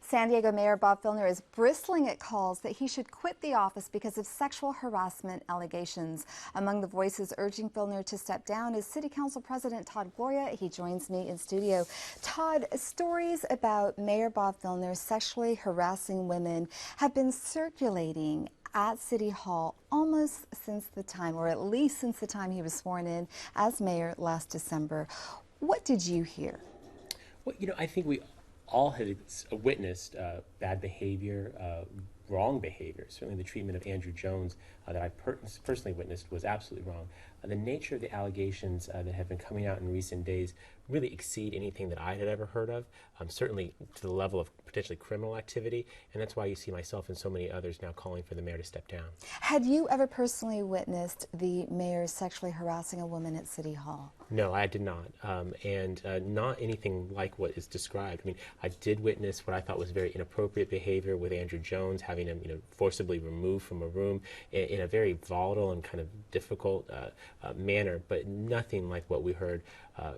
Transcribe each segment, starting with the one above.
San Diego Mayor Bob Filner is bristling at calls that he should quit the office because of sexual harassment allegations. Among the voices urging Filner to step down is City Council President Todd Gloria. He joins me in studio. Todd, stories about Mayor Bob Filner sexually harassing women have been circulating at City Hall almost since the time, or at least since the time he was sworn in as mayor last December. What did you hear? Well, I think we all had witnessed bad behavior, wrong behavior. Certainly the treatment of Andrew Jones that I personally witnessed was absolutely wrong. The nature of the allegations that have been coming out in recent days really exceed anything that I had ever heard of, certainly to the level of potentially criminal activity, and that's why you see myself and so many others now calling for the mayor to step down. Had you ever personally witnessed the mayor sexually harassing a woman at City Hall? No, I did not, and not anything like what is described. I mean, I did witness what I thought was very inappropriate behavior with Andrew Jones, having him, forcibly removed from a room in a very volatile and kind of difficult manner, but nothing like what we heard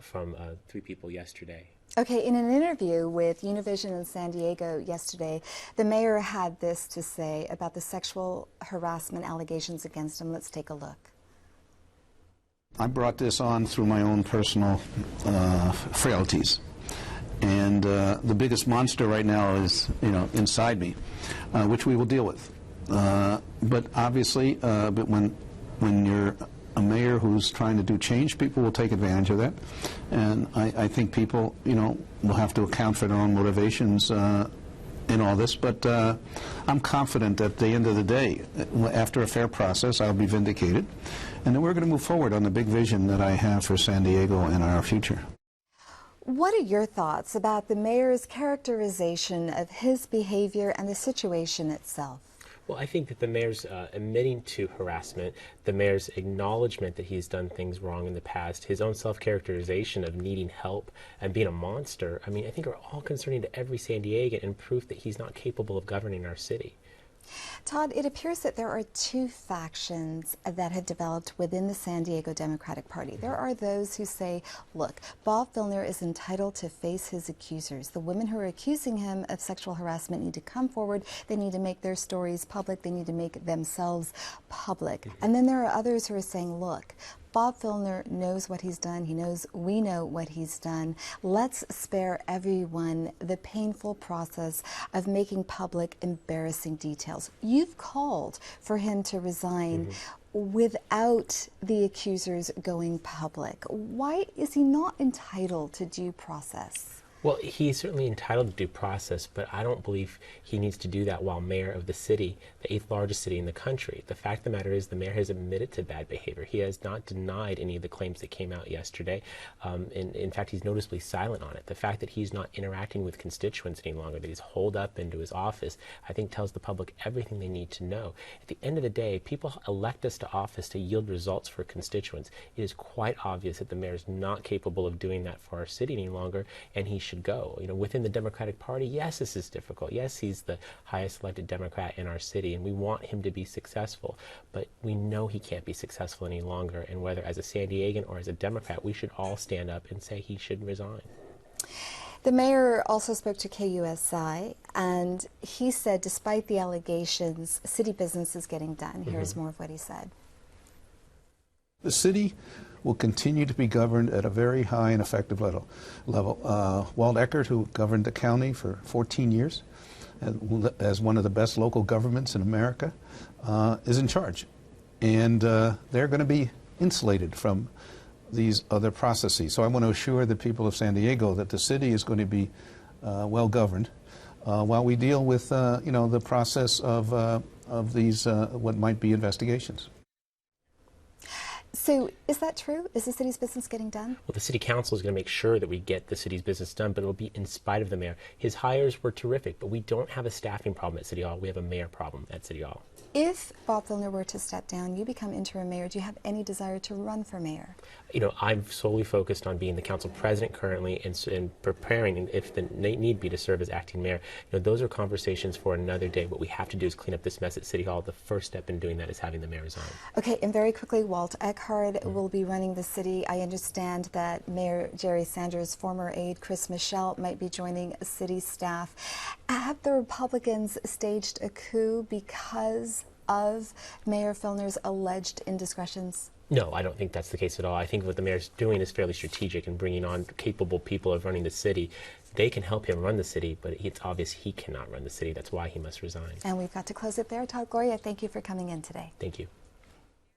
from three people yesterday. Okay, in an interview with Univision in San Diego yesterday, the mayor had this to say about the sexual harassment allegations against him. Let's take a look. I brought this on through my own personal frailties. And the biggest monster right now is, inside me, which we will deal with. But obviously, but when you're a mayor who's trying to do change, people will take advantage of that. And I think people, will have to account for their own motivations in all this. But I'm confident at the end of the day, after a fair process, I'll be vindicated. And then we're going to move forward on the big vision that I have for San Diego and our future. What are your thoughts about the mayor's characterization of his behavior and the situation itself? Well, I think that the mayor's admitting to harassment, the mayor's acknowledgement that he's done things wrong in the past, his own self-characterization of needing help and being a monster, I think are all concerning to every San Diegan and proof that he's not capable of governing our city. Todd, it appears that there are two factions that have developed within the San Diego Democratic Party. There are those who say, look, Bob Filner is entitled to face his accusers. The women who are accusing him of sexual harassment need to come forward. They need to make their stories public. They need to make themselves public. And then there are others who are saying, look, Bob Filner knows what he's done. He knows we know what he's done. Let's spare everyone the painful process of making public embarrassing details. You've called for him to resign without the accusers going public. Why is he not entitled to due process? Well, he's certainly entitled to due process, but I don't believe he needs to do that while mayor of the city, the 8th largest city in the country. The fact of the matter is the mayor has admitted to bad behavior. He has not denied any of the claims that came out yesterday. In fact, he's noticeably silent on it. The fact that he's not interacting with constituents any longer, that he's holed up into his office, I think tells the public everything they need to know. At the end of the day, people elect us to office to yield results for constituents. It is quite obvious that the mayor is not capable of doing that for our city any longer, and he should go. Within the Democratic Party, yes, this is difficult. Yes, he's the highest elected Democrat in our city, and we want him to be successful. But we know he can't be successful any longer, and whether as a San Diegan or as a Democrat, we should all stand up and say he should resign. The mayor also spoke to KUSI, and he said despite the allegations, city business is getting done. Here's more of what he said. The city will continue to be governed at a very high and effective level. Walt Eckert, who governed the county for 14 years, as one of the best local governments in America, is in charge. And they're going to be insulated from these other processes. So I want to assure the people of San Diego that the city is going to be well governed while we deal with the process of these what might be investigations. So is that true? Is the city's business getting done? Well, the city council is going to make sure that we get the city's business done, but it will be in spite of the mayor. His hires were terrific, but we don't have a staffing problem at City Hall. We have a mayor problem at City Hall. If Bob Filner were to step down, you become interim mayor, do you have any desire to run for mayor? I'm solely focused on being the council president currently and preparing, if the need be, to serve as acting mayor. Those are conversations for another day. What we have to do is clean up this mess at City Hall. The first step in doing that is having the mayor resign. Okay, and very quickly, Walt Eckert Todd will be running the city. I understand that Mayor Jerry Sanders' former aide, Chris Michelle, might be joining city staff. Have the Republicans staged a coup because of Mayor Filner's alleged indiscretions? No, I don't think that's the case at all. I think what the mayor's doing is fairly strategic in bringing on capable people of running the city. They can help him run the city, but it's obvious he cannot run the city. That's why he must resign. And we've got to close it there. Todd, Gloria, thank you for coming in today. Thank you.